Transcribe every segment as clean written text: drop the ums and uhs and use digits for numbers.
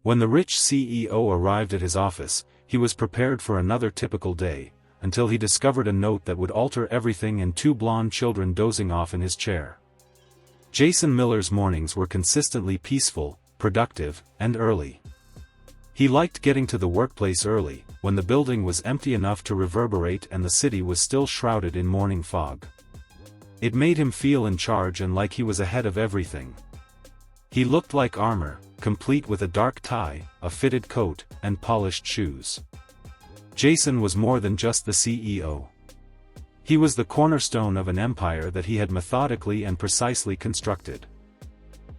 When the rich CEO arrived at his office, he was prepared for another typical day, until he discovered a note that would alter everything and two blonde children dozing off in his chair. Jason Miller's mornings were consistently peaceful, productive, and early. He liked getting to the workplace early, when the building was empty enough to reverberate and the city was still shrouded in morning fog. It made him feel in charge and like he was ahead of everything. He looked like armor, complete with a dark tie, a fitted coat, and polished shoes. Jason was more than just the CEO. He was the cornerstone of an empire that he had methodically and precisely constructed.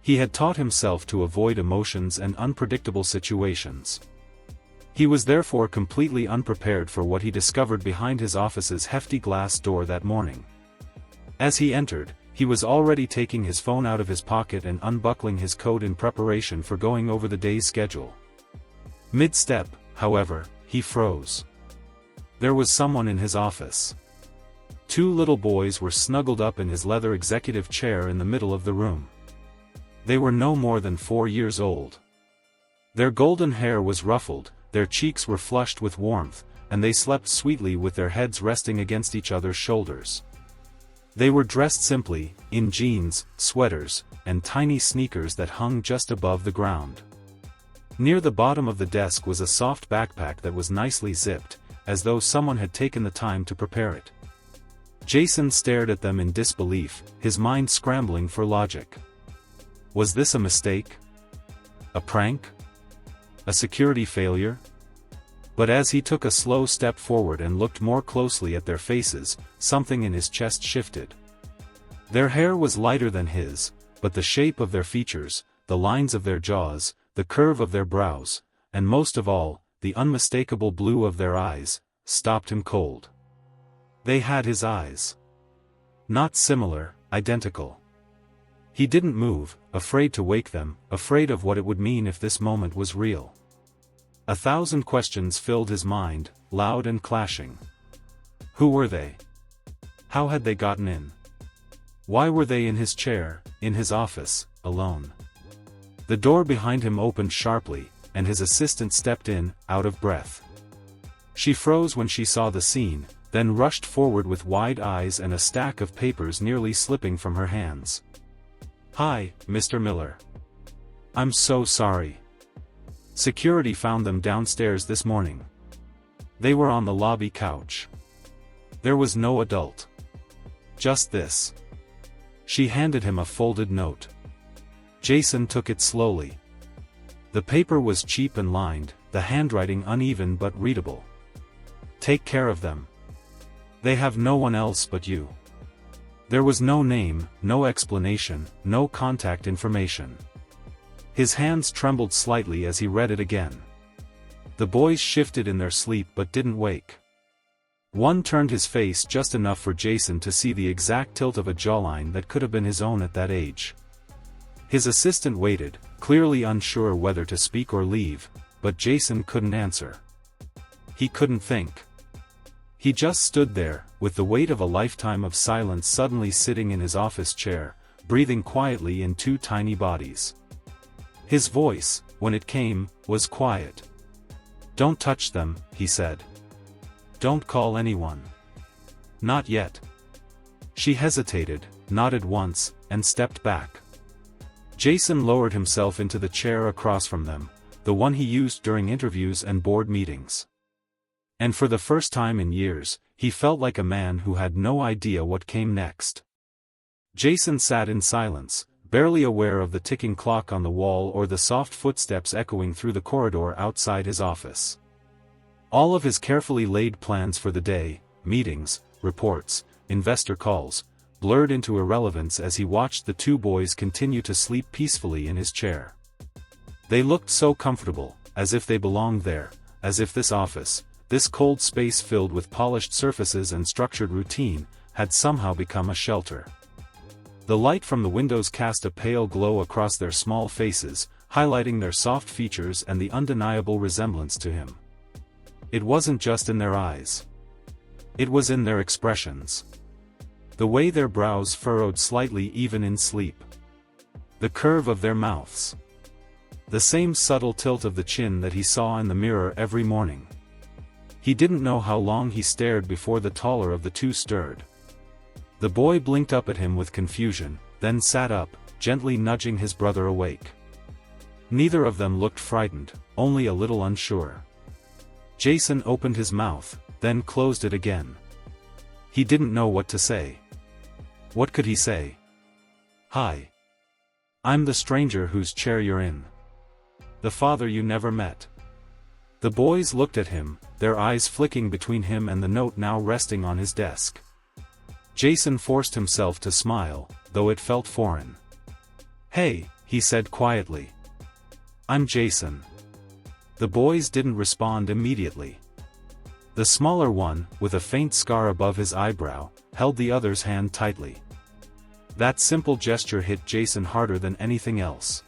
He had taught himself to avoid emotions and unpredictable situations. He was therefore completely unprepared for what he discovered behind his office's hefty glass door that morning. As he entered, he was already taking his phone out of his pocket and unbuckling his coat in preparation for going over the day's schedule. Mid-step, however, he froze. There was someone in his office. Two little boys were snuggled up in his leather executive chair in the middle of the room. They were no more than 4 years old. Their golden hair was ruffled, their cheeks were flushed with warmth, and they slept sweetly with their heads resting against each other's shoulders. They were dressed simply, in jeans, sweaters, and tiny sneakers that hung just above the ground. Near the bottom of the desk was a soft backpack that was nicely zipped, as though someone had taken the time to prepare it. Jason stared at them in disbelief, his mind scrambling for logic. Was this a mistake? A prank? A security failure? But as he took a slow step forward and looked more closely at their faces, something in his chest shifted. Their hair was lighter than his, but the shape of their features, the lines of their jaws, the curve of their brows, and most of all, the unmistakable blue of their eyes, stopped him cold. They had his eyes. Not similar, identical. He didn't move, afraid to wake them, afraid of what it would mean if this moment was real. 1,000 questions filled his mind, loud and clashing. Who were they? How had they gotten in? Why were they in his chair, in his office, alone? The door behind him opened sharply, and his assistant stepped in, out of breath. She froze when she saw the scene, then rushed forward with wide eyes and a stack of papers nearly slipping from her hands. "Hi, Mr. Miller. I'm so sorry. Security found them downstairs this morning. They were on the lobby couch. There was no adult. Just this." She handed him a folded note. Jason took it slowly. The paper was cheap and lined, the handwriting uneven but readable. "Take care of them. They have no one else but you." There was no name, no explanation, no contact information. His hands trembled slightly as he read it again. The boys shifted in their sleep but didn't wake. One turned his face just enough for Jason to see the exact tilt of a jawline that could have been his own at that age. His assistant waited, clearly unsure whether to speak or leave, but Jason couldn't answer. He couldn't think. He just stood there, with the weight of a lifetime of silence suddenly sitting in his office chair, breathing quietly in two tiny bodies. His voice, when it came, was quiet. "Don't touch them," he said. "Don't call anyone. Not yet." She hesitated, nodded once, and stepped back. Jason lowered himself into the chair across from them, the one he used during interviews and board meetings. And for the first time in years, he felt like a man who had no idea what came next. Jason sat in silence, barely aware of the ticking clock on the wall or the soft footsteps echoing through the corridor outside his office. All of his carefully laid plans for the day, meetings, reports, investor calls, blurred into irrelevance as he watched the two boys continue to sleep peacefully in his chair. They looked so comfortable, as if they belonged there, as if this office, this cold space filled with polished surfaces and structured routine, had somehow become a shelter. The light from the windows cast a pale glow across their small faces, highlighting their soft features and the undeniable resemblance to him. It wasn't just in their eyes. It was in their expressions. The way their brows furrowed slightly even in sleep. The curve of their mouths. The same subtle tilt of the chin that he saw in the mirror every morning. He didn't know how long he stared before the taller of the two stirred. The boy blinked up at him with confusion, then sat up, gently nudging his brother awake. Neither of them looked frightened, only a little unsure. Jason opened his mouth, then closed it again. He didn't know what to say. What could he say? "Hi. I'm the stranger whose chair you're in. The father you never met." The boys looked at him, their eyes flicking between him and the note now resting on his desk. Jason forced himself to smile, though it felt foreign. "Hey," he said quietly. "I'm Jason." The boys didn't respond immediately. The smaller one, with a faint scar above his eyebrow, held the other's hand tightly. That simple gesture hit Jason harder than anything else.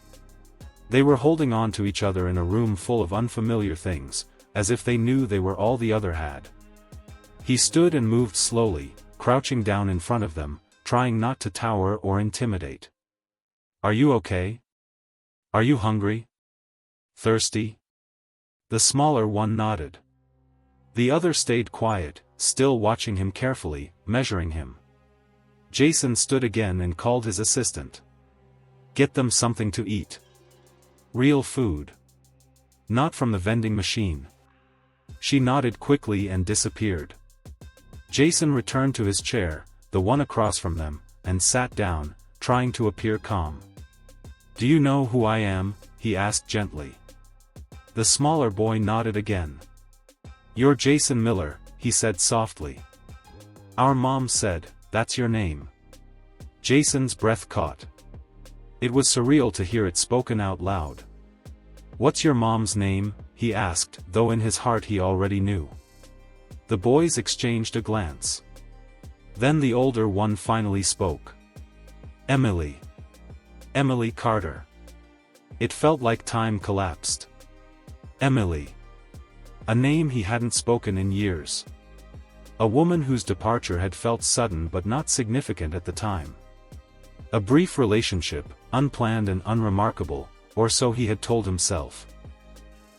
They were holding on to each other in a room full of unfamiliar things, as if they knew they were all the other had. He stood and moved slowly, crouching down in front of them, trying not to tower or intimidate. "Are you okay? Are you hungry? Thirsty?" The smaller one nodded. The other stayed quiet, still watching him carefully, measuring him. Jason stood again and called his assistant. "Get them something to eat. Real food. Not from the vending machine." She nodded quickly and disappeared. Jason returned to his chair, the one across from them, and sat down, trying to appear calm. "Do you know who I am?" he asked gently. The smaller boy nodded again. "You're Jason Miller," he said softly. "Our mom said, that's your name." Jason's breath caught. It was surreal to hear it spoken out loud. "What's your mom's name?" he asked, though in his heart he already knew. The boys exchanged a glance. Then the older one finally spoke. "Emily. Emily Carter." It felt like time collapsed. Emily. A name he hadn't spoken in years. A woman whose departure had felt sudden but not significant at the time. A brief relationship, unplanned and unremarkable, or so he had told himself.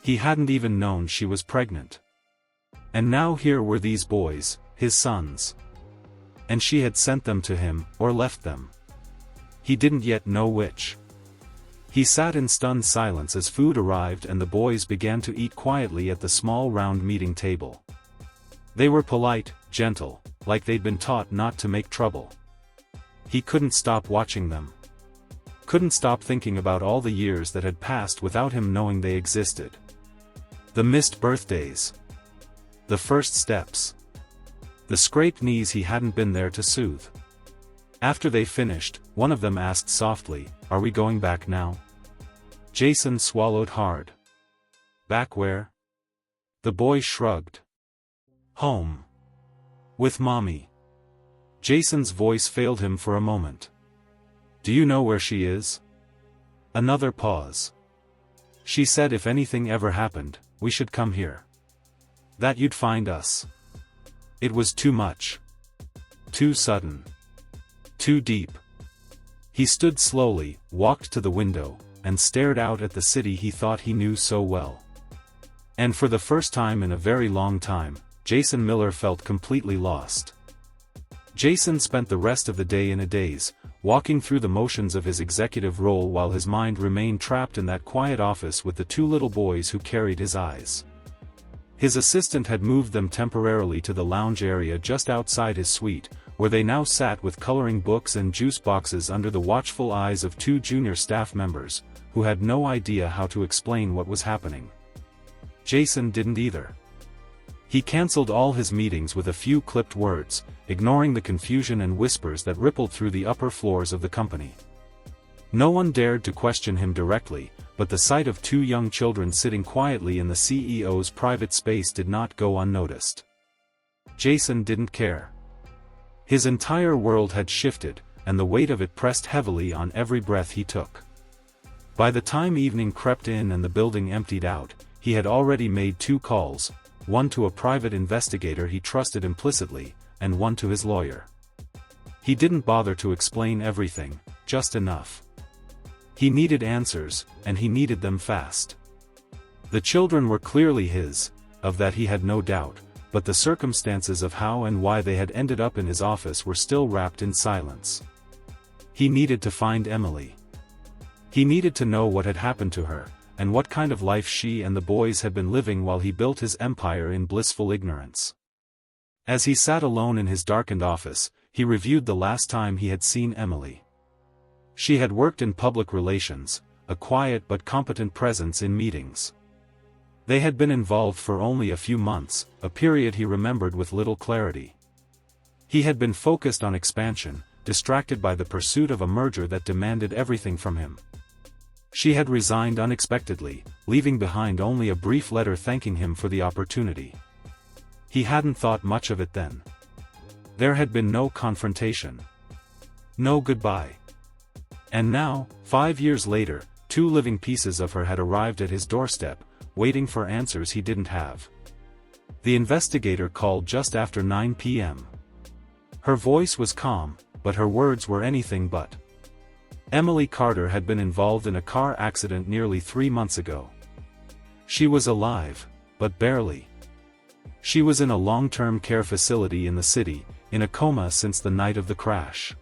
He hadn't even known she was pregnant. And now here were these boys, his sons. And she had sent them to him, or left them. He didn't yet know which. He sat in stunned silence as food arrived and the boys began to eat quietly at the small round meeting table. They were polite, gentle, like they'd been taught not to make trouble. He couldn't stop watching them. Couldn't stop thinking about all the years that had passed without him knowing they existed. The missed birthdays. The first steps. The scraped knees he hadn't been there to soothe. After they finished, one of them asked softly, "Are we going back now?" Jason swallowed hard. "Back where?" The boy shrugged. "Home. With Mommy." Jason's voice failed him for a moment. "Do you know where she is?" Another pause. "She said if anything ever happened, we should come here. That you'd find us." It was too much. Too sudden. Too deep. He stood slowly, walked to the window, and stared out at the city he thought he knew so well. And for the first time in a very long time, Jason Miller felt completely lost. Jason spent the rest of the day in a daze, walking through the motions of his executive role while his mind remained trapped in that quiet office with the two little boys who carried his eyes. His assistant had moved them temporarily to the lounge area just outside his suite, where they now sat with coloring books and juice boxes under the watchful eyes of two junior staff members, who had no idea how to explain what was happening. Jason didn't either. He cancelled all his meetings with a few clipped words, ignoring the confusion and whispers that rippled through the upper floors of the company. No one dared to question him directly, but the sight of two young children sitting quietly in the CEO's private space did not go unnoticed. Jason didn't care. His entire world had shifted, and the weight of it pressed heavily on every breath he took. By the time evening crept in and the building emptied out, he had already made 2 calls, one to a private investigator he trusted implicitly, and one to his lawyer. He didn't bother to explain everything, just enough. He needed answers, and he needed them fast. The children were clearly his, of that he had no doubt, but the circumstances of how and why they had ended up in his office were still wrapped in silence. He needed to find Emily. He needed to know what had happened to her, and what kind of life she and the boys had been living while he built his empire in blissful ignorance. As he sat alone in his darkened office, he reviewed the last time he had seen Emily. She had worked in public relations, a quiet but competent presence in meetings. They had been involved for only a few months, a period he remembered with little clarity. He had been focused on expansion, distracted by the pursuit of a merger that demanded everything from him. She had resigned unexpectedly, leaving behind only a brief letter thanking him for the opportunity. He hadn't thought much of it then. There had been no confrontation. No goodbye. And now, 5 years later, 2 living pieces of her had arrived at his doorstep, waiting for answers he didn't have. The investigator called just after 9 p.m. Her voice was calm, but her words were anything but. Emily Carter had been involved in a car accident nearly 3 months ago. She was alive, but barely. She was in a long-term care facility in the city, in a coma since the night of the crash.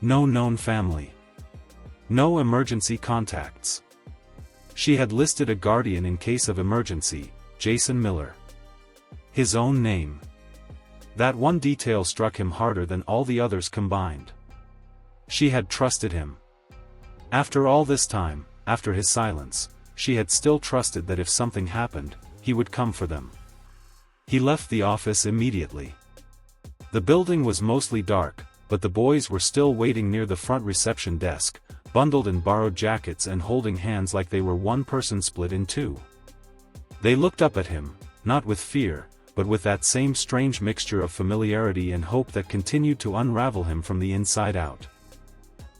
No known family. No emergency contacts. She had listed a guardian in case of emergency, Jason Miller. His own name. That one detail struck him harder than all the others combined. She had trusted him. After all this time, after his silence, she had still trusted that if something happened, he would come for them. He left the office immediately. The building was mostly dark, but the boys were still waiting near the front reception desk, bundled in borrowed jackets and holding hands like they were one person split in two. They looked up at him, not with fear, but with that same strange mixture of familiarity and hope that continued to unravel him from the inside out.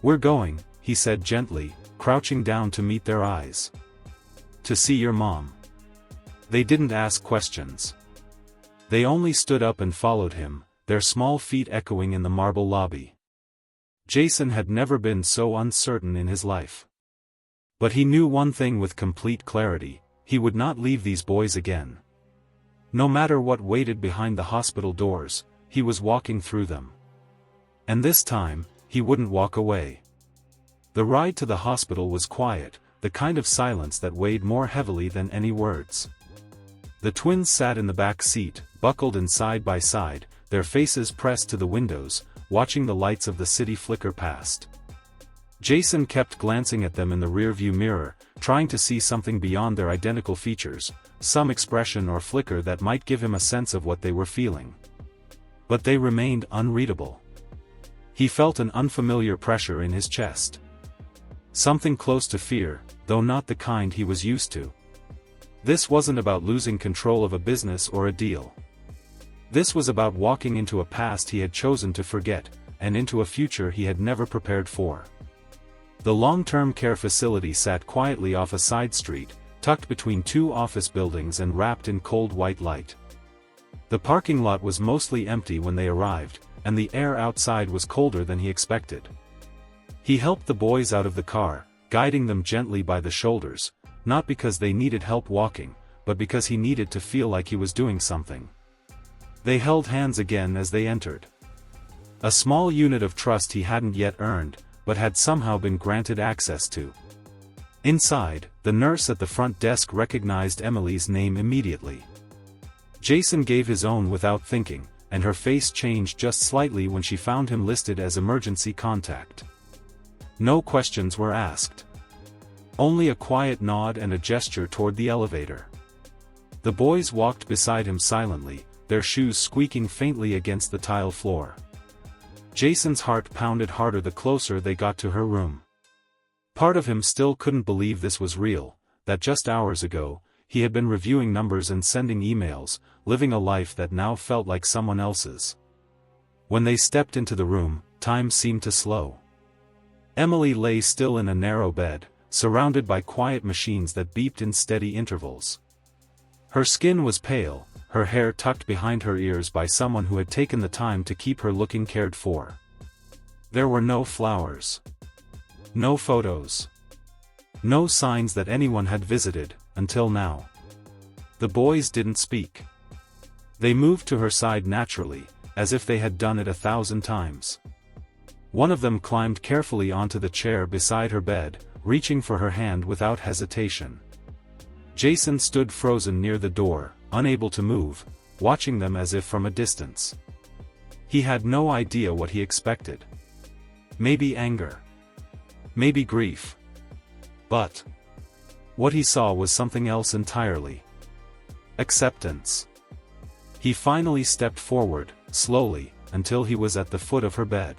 "We're going," he said gently, crouching down to meet their eyes. "To see your mom." They didn't ask questions. They only stood up and followed him, their small feet echoing in the marble lobby. Jason had never been so uncertain in his life. But he knew one thing with complete clarity: he would not leave these boys again. No matter what waited behind the hospital doors, he was walking through them. And this time, he wouldn't walk away. The ride to the hospital was quiet, the kind of silence that weighed more heavily than any words. The twins sat in the back seat, buckled in side by side, their faces pressed to the windows, watching the lights of the city flicker past. Jason kept glancing at them in the rearview mirror, trying to see something beyond their identical features, some expression or flicker that might give him a sense of what they were feeling. But they remained unreadable. He felt an unfamiliar pressure in his chest. Something close to fear, though not the kind he was used to. This wasn't about losing control of a business or a deal. This was about walking into a past he had chosen to forget, and into a future he had never prepared for. The long-term care facility sat quietly off a side street, tucked between 2 office buildings and wrapped in cold white light. The parking lot was mostly empty when they arrived, and the air outside was colder than he expected. He helped the boys out of the car, guiding them gently by the shoulders, not because they needed help walking, but because he needed to feel like he was doing something. They held hands again as they entered. A small unit of trust he hadn't yet earned, but had somehow been granted access to. Inside, the nurse at the front desk recognized Emily's name immediately. Jason gave his own without thinking, and her face changed just slightly when she found him listed as emergency contact. No questions were asked. Only a quiet nod and a gesture toward the elevator. The boys walked beside him silently, their shoes squeaking faintly against the tile floor. Jason's heart pounded harder the closer they got to her room. Part of him still couldn't believe this was real, that just hours ago, he had been reviewing numbers and sending emails, living a life that now felt like someone else's. When they stepped into the room, time seemed to slow. Emily lay still in a narrow bed, surrounded by quiet machines that beeped in steady intervals. Her skin was pale, her hair tucked behind her ears by someone who had taken the time to keep her looking cared for. There were no flowers. No photos. No signs that anyone had visited, until now. The boys didn't speak. They moved to her side naturally, as if they had done it 1,000 times. One of them climbed carefully onto the chair beside her bed, reaching for her hand without hesitation. Jason stood frozen near the door, unable to move, watching them as if from a distance. He had no idea what he expected. Maybe anger. Maybe grief. But what he saw was something else entirely. Acceptance. He finally stepped forward, slowly, until he was at the foot of her bed.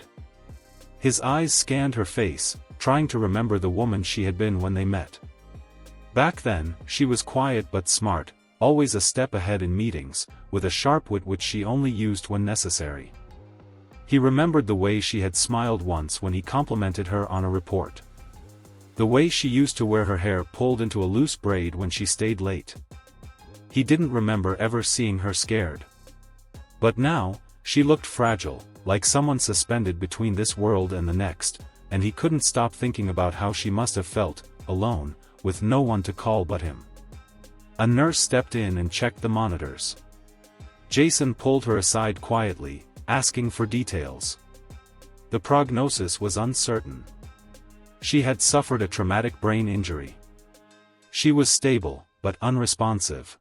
His eyes scanned her face, trying to remember the woman she had been when they met. Back then, she was quiet but smart, always a step ahead in meetings, with a sharp wit which she only used when necessary. He remembered the way she had smiled once when he complimented her on a report. The way she used to wear her hair pulled into a loose braid when she stayed late. He didn't remember ever seeing her scared. But now, she looked fragile, like someone suspended between this world and the next, and he couldn't stop thinking about how she must have felt, alone, with no one to call but him. A nurse stepped in and checked the monitors. Jason pulled her aside quietly, asking for details. The prognosis was uncertain. She had suffered a traumatic brain injury. She was stable, but unresponsive.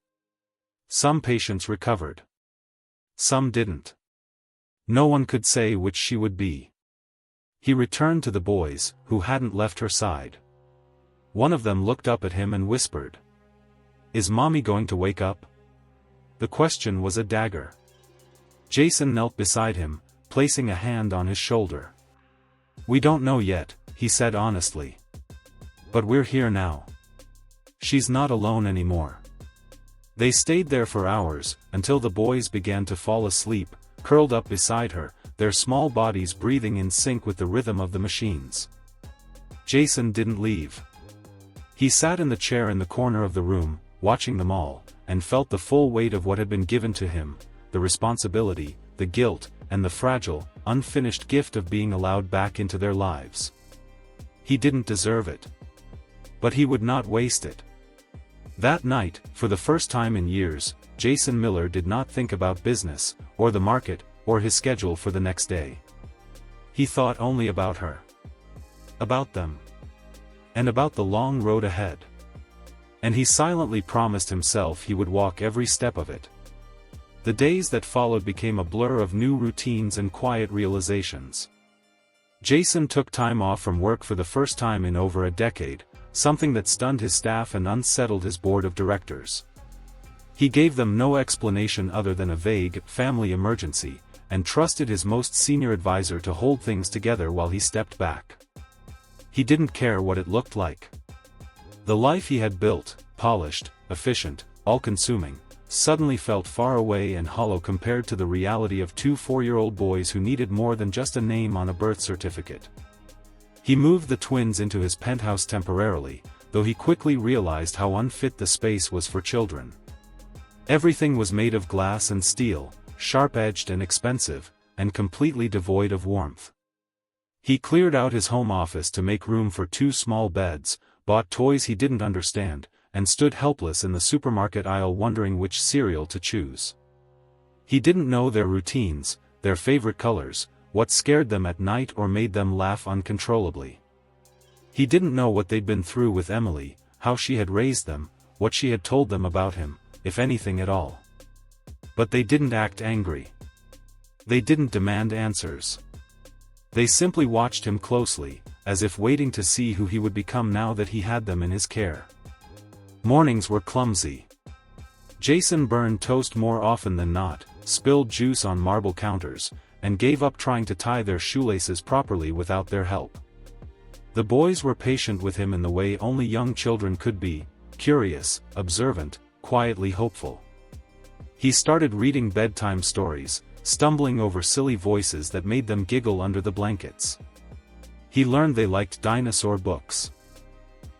Some patients recovered. Some didn't. No one could say which she would be. He returned to the boys, who hadn't left her side. One of them looked up at him and whispered, "Is Mommy going to wake up?" The question was a dagger. Jason knelt beside him, placing a hand on his shoulder. "We don't know yet," he said honestly. "But we're here now. She's not alone anymore." They stayed there for hours, until the boys began to fall asleep, curled up beside her, their small bodies breathing in sync with the rhythm of the machines. Jason didn't leave. He sat in the chair in the corner of the room, watching them all, and felt the full weight of what had been given to him, the responsibility, the guilt, and the fragile, unfinished gift of being allowed back into their lives. He didn't deserve it. But he would not waste it. That night, for the first time in years, Jason Miller did not think about business, or the market, or his schedule for the next day. He thought only about her. About them. And about the long road ahead. And he silently promised himself he would walk every step of it. The days that followed became a blur of new routines and quiet realizations. Jason took time off from work for the first time in over a decade, something that stunned his staff and unsettled his board of directors. He gave them no explanation other than a vague family emergency, and trusted his most senior advisor to hold things together while he stepped back. He didn't care what it looked like. The life he had built, polished, efficient, all-consuming, suddenly felt far away and hollow compared to the reality of two 4-year-old boys who needed more than just a name on a birth certificate. He moved the twins into his penthouse temporarily, though he quickly realized how unfit the space was for children. Everything was made of glass and steel, sharp-edged and expensive, and completely devoid of warmth. He cleared out his home office to make room for 2 small beds, bought toys he didn't understand, and stood helpless in the supermarket aisle wondering which cereal to choose. He didn't know their routines, their favorite colors, what scared them at night or made them laugh uncontrollably. He didn't know what they'd been through with Emily, how she had raised them, what she had told them about him, if anything at all. But they didn't act angry. They didn't demand answers. They simply watched him closely, as if waiting to see who he would become now that he had them in his care. Mornings were clumsy. Jason burned toast more often than not, spilled juice on marble counters, and gave up trying to tie their shoelaces properly without their help. The boys were patient with him in the way only young children could be, curious, observant, quietly hopeful. He started reading bedtime stories, stumbling over silly voices that made them giggle under the blankets. He learned they liked dinosaur books.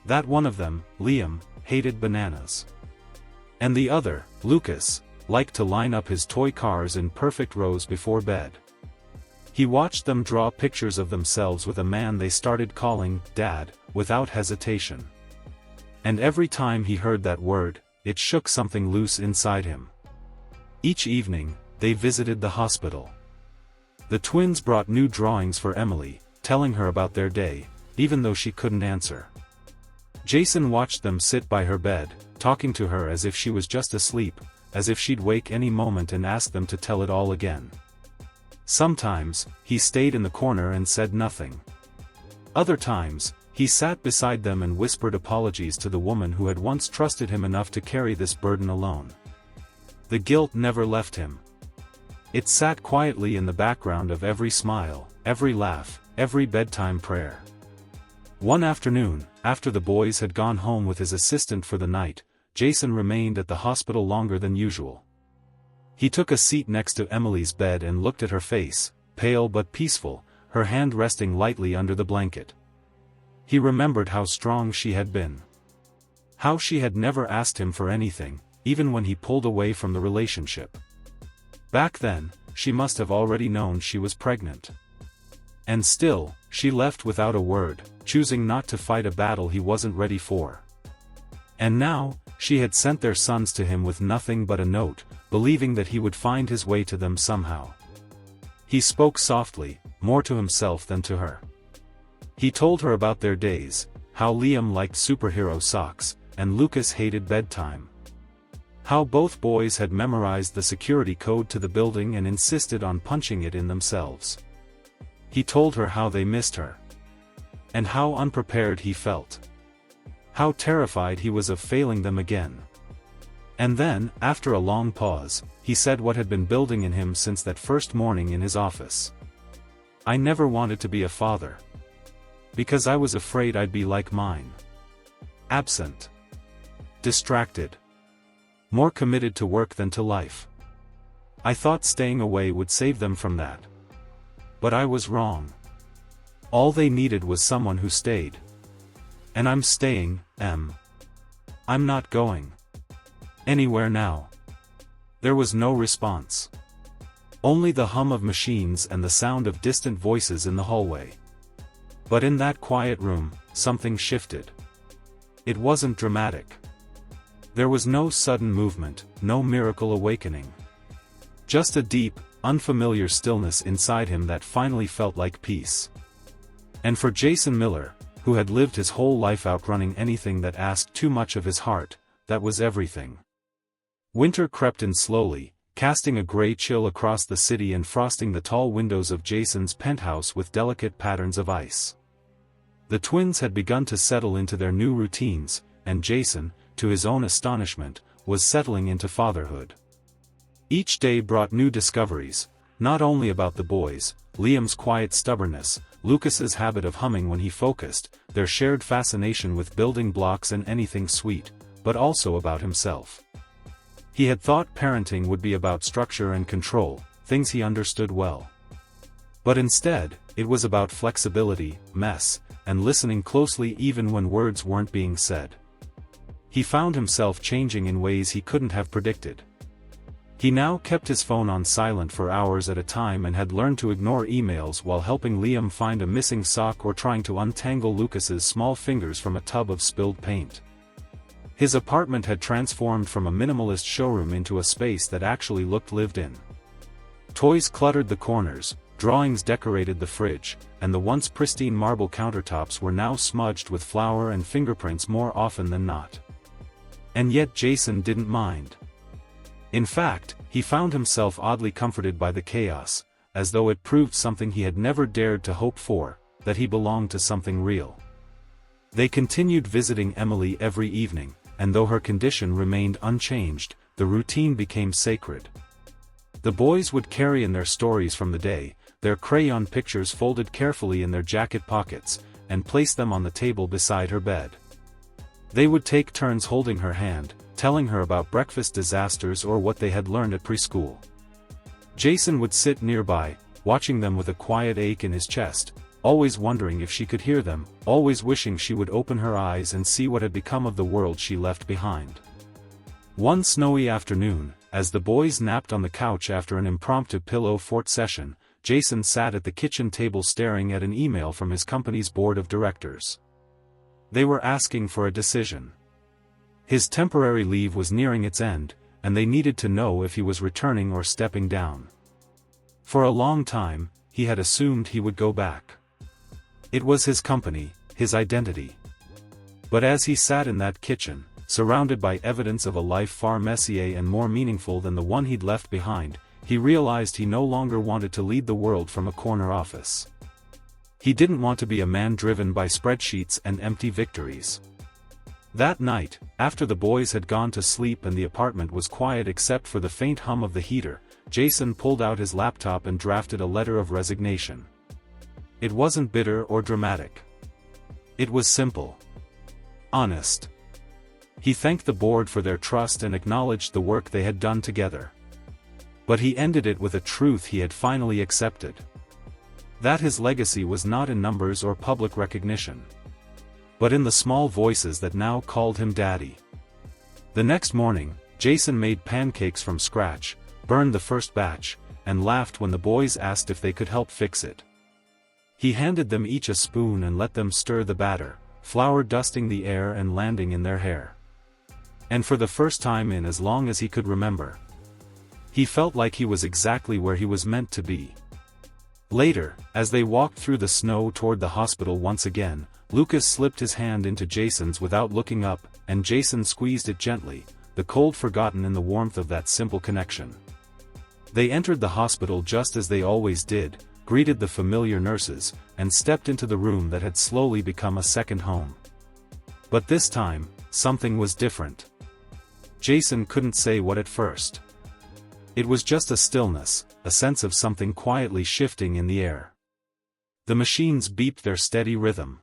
That one of them, Liam, hated bananas. And the other, Lucas, liked to line up his toy cars in perfect rows before bed. He watched them draw pictures of themselves with a man they started calling Dad, without hesitation. And every time he heard that word, it shook something loose inside him. Each evening, they visited the hospital. The twins brought new drawings for Emily, telling her about their day, even though she couldn't answer. Jason watched them sit by her bed, talking to her as if she was just asleep, as if she'd wake any moment and ask them to tell it all again. Sometimes, he stayed in the corner and said nothing. Other times, he sat beside them and whispered apologies to the woman who had once trusted him enough to carry this burden alone. The guilt never left him. It sat quietly in the background of every smile, every laugh, every bedtime prayer. One afternoon, after the boys had gone home with his assistant for the night, Jason remained at the hospital longer than usual. He took a seat next to Emily's bed and looked at her face, pale but peaceful, her hand resting lightly under the blanket. He remembered how strong she had been. How she had never asked him for anything, even when he pulled away from the relationship. Back then, she must have already known she was pregnant. And still, she left without a word, choosing not to fight a battle he wasn't ready for. And now, she had sent their sons to him with nothing but a note, believing that he would find his way to them somehow. He spoke softly, more to himself than to her. He told her about their days, how Liam liked superhero socks, and Lucas hated bedtime. How both boys had memorized the security code to the building and insisted on punching it in themselves. He told her how they missed her. And how unprepared he felt. How terrified he was of failing them again. And then, after a long pause, he said what had been building in him since that first morning in his office. I never wanted to be a father. Because I was afraid I'd be like mine. Absent. Distracted. More committed to work than to life. I thought staying away would save them from that. But I was wrong. All they needed was someone who stayed. And I'm staying, Em. I'm not going anywhere now. There was no response. Only the hum of machines and the sound of distant voices in the hallway. But in that quiet room, something shifted. It wasn't dramatic. There was no sudden movement, no miracle awakening. Just a deep, unfamiliar stillness inside him that finally felt like peace. And for Jason Miller, who had lived his whole life outrunning anything that asked too much of his heart, that was everything. Winter crept in slowly, casting a gray chill across the city and frosting the tall windows of Jason's penthouse with delicate patterns of ice. The twins had begun to settle into their new routines, and Jason, to his own astonishment, was settling into fatherhood. Each day brought new discoveries, not only about the boys, Liam's quiet stubbornness, Lucas's habit of humming when he focused, their shared fascination with building blocks and anything sweet, but also about himself. He had thought parenting would be about structure and control, things he understood well. But instead, it was about flexibility, mess, and listening closely even when words weren't being said. He found himself changing in ways he couldn't have predicted. He now kept his phone on silent for hours at a time and had learned to ignore emails while helping Liam find a missing sock or trying to untangle Lucas's small fingers from a tub of spilled paint. His apartment had transformed from a minimalist showroom into a space that actually looked lived in. Toys cluttered the corners, drawings decorated the fridge, and the once pristine marble countertops were now smudged with flour and fingerprints more often than not. And yet Jason didn't mind. In fact, he found himself oddly comforted by the chaos, as though it proved something he had never dared to hope for, that he belonged to something real. They continued visiting Emily every evening, and though her condition remained unchanged, the routine became sacred. The boys would carry in their stories from the day, their crayon pictures folded carefully in their jacket pockets, and place them on the table beside her bed. They would take turns holding her hand, telling her about breakfast disasters or what they had learned at preschool. Jason would sit nearby, watching them with a quiet ache in his chest, always wondering if she could hear them, always wishing she would open her eyes and see what had become of the world she left behind. One snowy afternoon, as the boys napped on the couch after an impromptu pillow fort session, Jason sat at the kitchen table staring at an email from his company's board of directors. They were asking for a decision. His temporary leave was nearing its end, and they needed to know if he was returning or stepping down. For a long time, he had assumed he would go back. It was his company, his identity. But as he sat in that kitchen, surrounded by evidence of a life far messier and more meaningful than the one he'd left behind, he realized he no longer wanted to lead the world from a corner office. He didn't want to be a man driven by spreadsheets and empty victories. That night, after the boys had gone to sleep and the apartment was quiet except for the faint hum of the heater, Jason pulled out his laptop and drafted a letter of resignation. It wasn't bitter or dramatic. It was simple. Honest. He thanked the board for their trust and acknowledged the work they had done together. But he ended it with a truth he had finally accepted. That his legacy was not in numbers or public recognition, but in the small voices that now called him Daddy. The next morning, Jason made pancakes from scratch, burned the first batch, and laughed when the boys asked if they could help fix it. He handed them each a spoon and let them stir the batter, flour dusting the air and landing in their hair. And for the first time in as long as he could remember, he felt like he was exactly where he was meant to be. Later, as they walked through the snow toward the hospital once again, Lucas slipped his hand into Jason's without looking up, and Jason squeezed it gently, the cold forgotten in the warmth of that simple connection. They entered the hospital just as they always did, greeted the familiar nurses, and stepped into the room that had slowly become a second home. But this time, something was different. Jason couldn't say what at first. It was just a stillness, a sense of something quietly shifting in the air. The machines beeped their steady rhythm.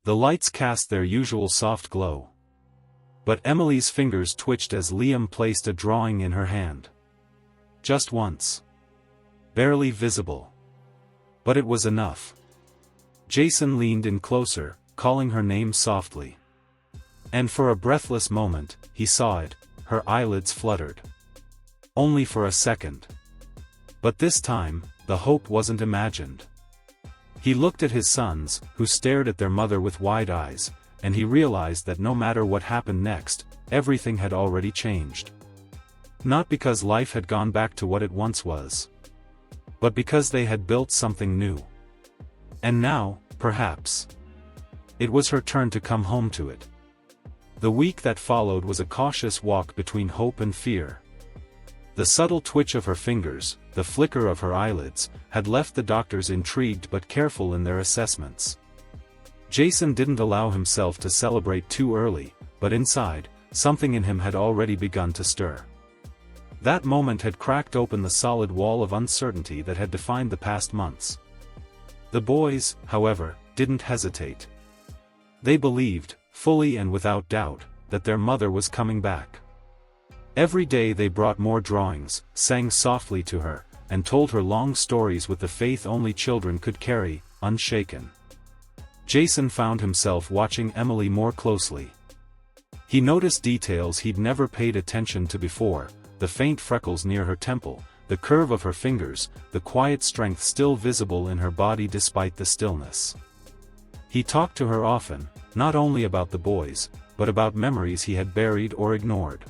The lights cast their usual soft glow. But Emily's fingers twitched as Liam placed a drawing in her hand. Just once. Barely visible. But it was enough. Jason leaned in closer, calling her name softly. And for a breathless moment, he saw it, her eyelids fluttered. Only for a second. But this time, the hope wasn't imagined. He looked at his sons, who stared at their mother with wide eyes, and he realized that no matter what happened next, everything had already changed. Not because life had gone back to what it once was, but because they had built something new. And now, perhaps, it was her turn to come home to it. The week that followed was a cautious walk between hope and fear. The subtle twitch of her fingers, the flicker of her eyelids, had left the doctors intrigued but careful in their assessments. Jason didn't allow himself to celebrate too early, but inside, something in him had already begun to stir. That moment had cracked open the solid wall of uncertainty that had defined the past months. The boys, however, didn't hesitate. They believed, fully and without doubt, that their mother was coming back. Every day they brought more drawings, sang softly to her, and told her long stories with the faith only children could carry, unshaken. Jason found himself watching Emily more closely. He noticed details he'd never paid attention to before, the faint freckles near her temple, the curve of her fingers, the quiet strength still visible in her body despite the stillness. He talked to her often, not only about the boys, but about memories he had buried or ignored.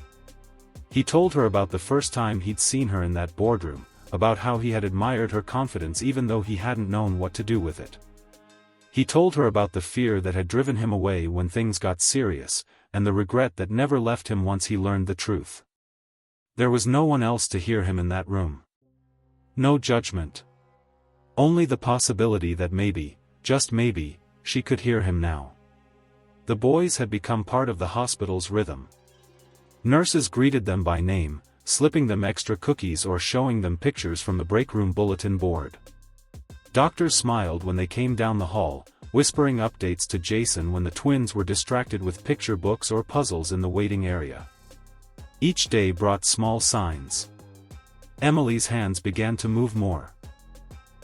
He told her about the first time he'd seen her in that boardroom, about how he had admired her confidence even though he hadn't known what to do with it. He told her about the fear that had driven him away when things got serious, and the regret that never left him once he learned the truth. There was no one else to hear him in that room. No judgment. Only the possibility that maybe, just maybe, she could hear him now. The boys had become part of the hospital's rhythm. Nurses greeted them by name, slipping them extra cookies or showing them pictures from the break room bulletin board. Doctors smiled when they came down the hall, whispering updates to Jason when the twins were distracted with picture books or puzzles in the waiting area. Each day brought small signs. Emily's hands began to move more.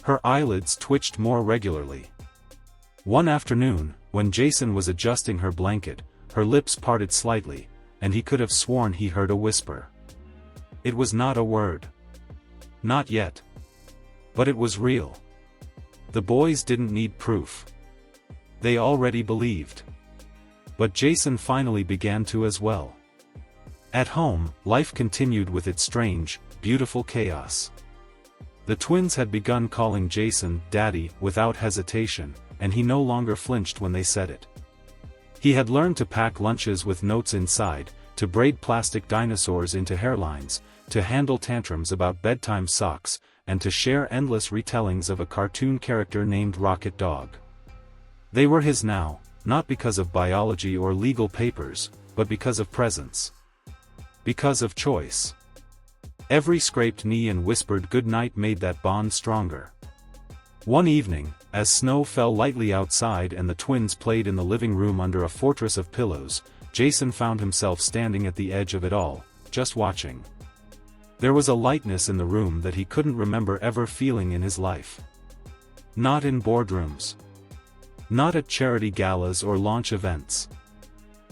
Her eyelids twitched more regularly. One afternoon, when Jason was adjusting her blanket, her lips parted slightly, and he could have sworn he heard a whisper. It was not a word. Not yet. But it was real. The boys didn't need proof. They already believed. But Jason finally began to as well. At home, life continued with its strange, beautiful chaos. The twins had begun calling Jason Daddy without hesitation, and he no longer flinched when they said it. He had learned to pack lunches with notes inside, to braid plastic dinosaurs into hairlines, to handle tantrums about bedtime socks, and to share endless retellings of a cartoon character named Rocket Dog. They were his now, not because of biology or legal papers, but because of presence. Because of choice. Every scraped knee and whispered goodnight made that bond stronger. One evening, as snow fell lightly outside and the twins played in the living room under a fortress of pillows, Jason found himself standing at the edge of it all, just watching. There was a lightness in the room that he couldn't remember ever feeling in his life. Not in boardrooms. Not at charity galas or launch events.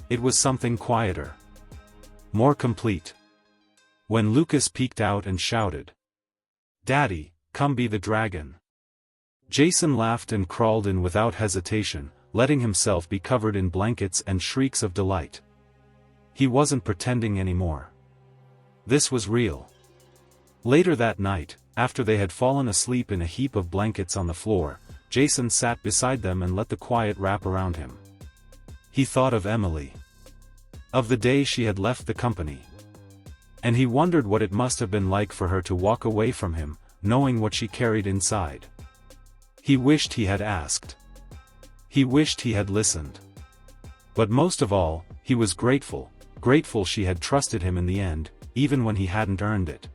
It was something quieter. More complete. When Lucas peeked out and shouted, "Daddy, come be the dragon." Jason laughed and crawled in without hesitation, letting himself be covered in blankets and shrieks of delight. He wasn't pretending anymore. This was real. Later that night, after they had fallen asleep in a heap of blankets on the floor, Jason sat beside them and let the quiet wrap around him. He thought of Emily. Of the day she had left the company. And he wondered what it must have been like for her to walk away from him, knowing what she carried inside. He wished he had asked. He wished he had listened. But most of all, he was grateful she had trusted him in the end, even when he hadn't earned it.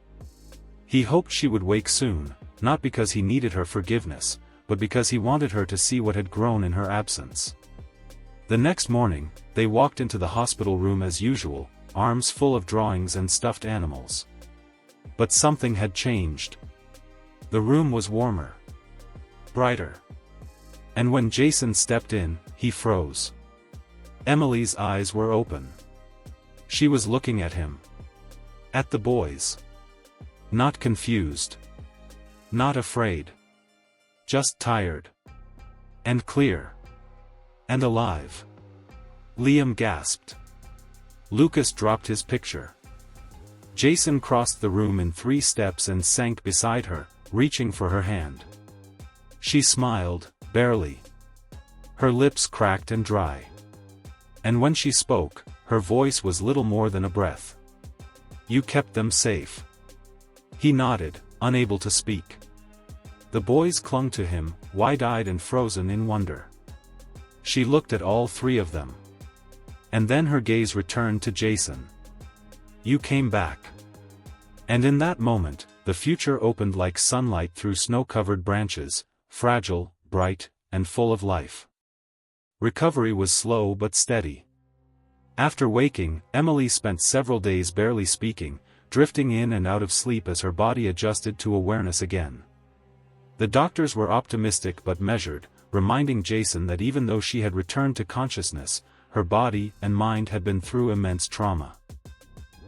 He hoped she would wake soon, not because he needed her forgiveness, but because he wanted her to see what had grown in her absence. The next morning, they walked into the hospital room as usual, arms full of drawings and stuffed animals. But something had changed. The room was warmer. Brighter. And when Jason stepped in, he froze. Emily's eyes were open. She was looking at him. At the boys. Not confused. Not afraid. Just tired. And clear. And alive. Liam gasped. Lucas dropped his picture. Jason crossed the room in 3 steps and sank beside her, reaching for her hand. She smiled, barely. Her lips cracked and dry. And when she spoke, her voice was little more than a breath. "You kept them safe." He nodded, unable to speak. The boys clung to him, wide-eyed and frozen in wonder. She looked at all 3 of them. And then her gaze returned to Jason. "You came back." And in that moment, the future opened like sunlight through snow-covered branches, fragile, bright, and full of life. Recovery was slow but steady. After waking, Emily spent several days barely speaking, drifting in and out of sleep as her body adjusted to awareness again. The doctors were optimistic but measured, reminding Jason that even though she had returned to consciousness, her body and mind had been through immense trauma.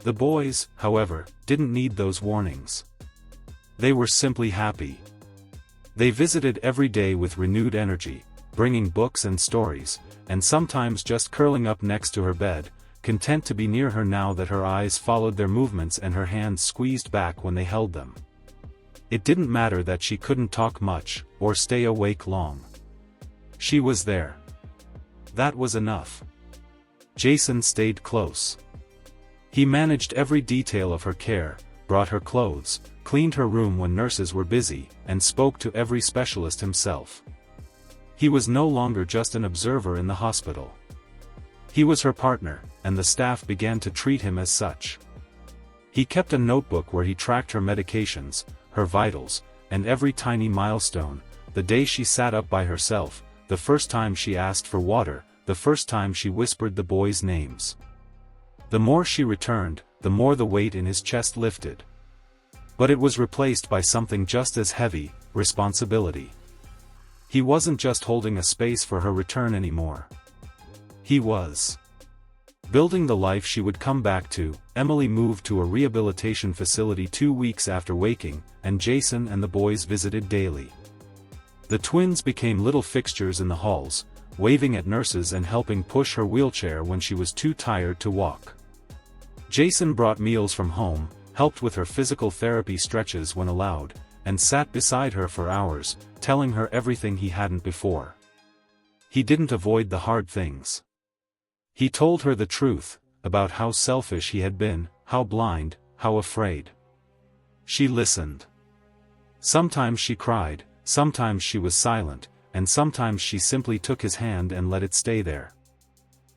The boys, however, didn't need those warnings. They were simply happy. They visited every day with renewed energy, bringing books and stories, and sometimes just curling up next to her bed, content to be near her now that her eyes followed their movements and her hands squeezed back when they held them. It didn't matter that she couldn't talk much, or stay awake long. She was there. That was enough. Jason stayed close. He managed every detail of her care, brought her clothes, cleaned her room when nurses were busy, and spoke to every specialist himself. He was no longer just an observer in the hospital. He was her partner, and the staff began to treat him as such. He kept a notebook where he tracked her medications, her vitals, and every tiny milestone, the day she sat up by herself, the first time she asked for water, the first time she whispered the boys' names. The more she returned, the more the weight in his chest lifted. But it was replaced by something just as heavy, responsibility. He wasn't just holding a space for her return anymore. He was building the life she would come back to. Emily moved to a rehabilitation facility 2 weeks after waking, and Jason and the boys visited daily. The twins became little fixtures in the halls, waving at nurses and helping push her wheelchair when she was too tired to walk. Jason brought meals from home, helped with her physical therapy stretches when allowed, and sat beside her for hours, telling her everything he hadn't before. He didn't avoid the hard things. He told her the truth, about how selfish he had been, how blind, how afraid. She listened. Sometimes she cried, sometimes she was silent, and sometimes she simply took his hand and let it stay there.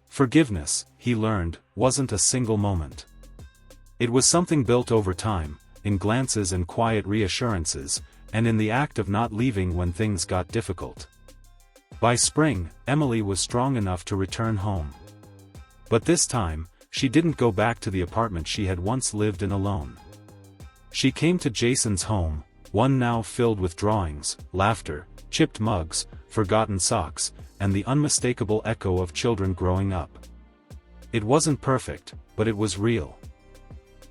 Forgiveness, he learned, wasn't a single moment. It was something built over time, in glances and quiet reassurances, and in the act of not leaving when things got difficult. By spring, Emily was strong enough to return home. But this time, she didn't go back to the apartment she had once lived in alone. She came to Jason's home, one now filled with drawings, laughter, chipped mugs, forgotten socks, and the unmistakable echo of children growing up. It wasn't perfect, but it was real.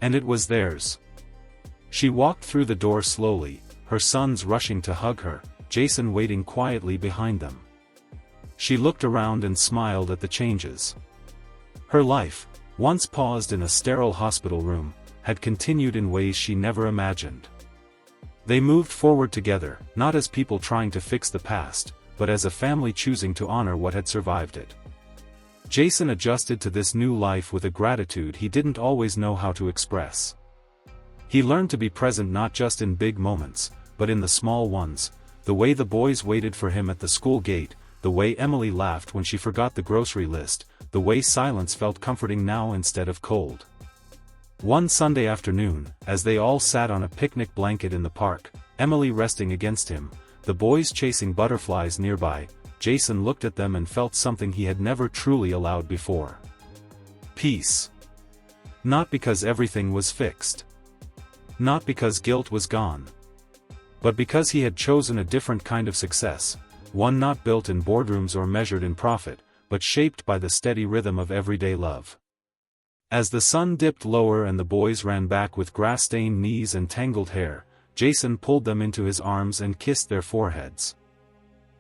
And it was theirs. She walked through the door slowly, her sons rushing to hug her, Jason waiting quietly behind them. She looked around and smiled at the changes. Her life, once paused in a sterile hospital room, had continued in ways she never imagined. They moved forward together, not as people trying to fix the past, but as a family choosing to honor what had survived it. Jason adjusted to this new life with a gratitude he didn't always know how to express. He learned to be present not just in big moments, but in the small ones, the way the boys waited for him at the school gate, the way Emily laughed when she forgot the grocery list, the way silence felt comforting now instead of cold. One Sunday afternoon, as they all sat on a picnic blanket in the park, Emily resting against him, the boys chasing butterflies nearby, Jason looked at them and felt something he had never truly allowed before. Peace. Not because everything was fixed. Not because guilt was gone. But because he had chosen a different kind of success, one not built in boardrooms or measured in profit, but shaped by the steady rhythm of everyday love. As the sun dipped lower and the boys ran back with grass-stained knees and tangled hair, Jason pulled them into his arms and kissed their foreheads.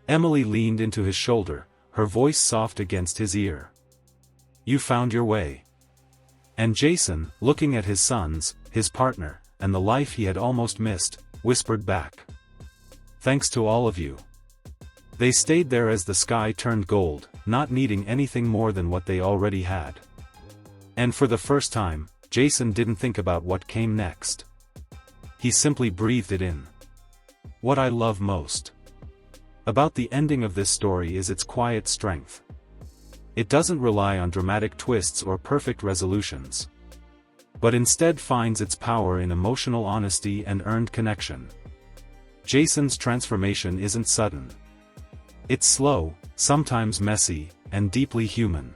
Emily leaned into his shoulder, her voice soft against his ear. "You found your way." And Jason, looking at his sons, his partner, and the life he had almost missed, whispered back, "Thanks to all of you." They stayed there as the sky turned gold, not needing anything more than what they already had. And for the first time, Jason didn't think about what came next. He simply breathed it in. What I love most about the ending of this story is its quiet strength. It doesn't rely on dramatic twists or perfect resolutions, but instead finds its power in emotional honesty and earned connection. Jason's transformation isn't sudden. It's slow, sometimes messy, and deeply human.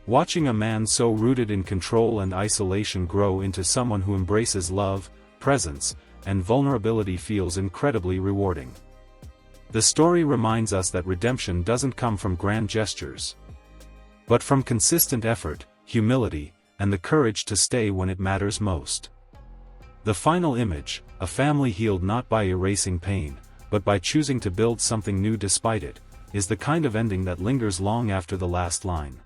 Watching a man so rooted in control and isolation grow into someone who embraces love, presence, and vulnerability feels incredibly rewarding. The story reminds us that redemption doesn't come from grand gestures, but from consistent effort, humility, and the courage to stay when it matters most. The final image, a family healed not by erasing pain, but by choosing to build something new despite it, is the kind of ending that lingers long after the last line.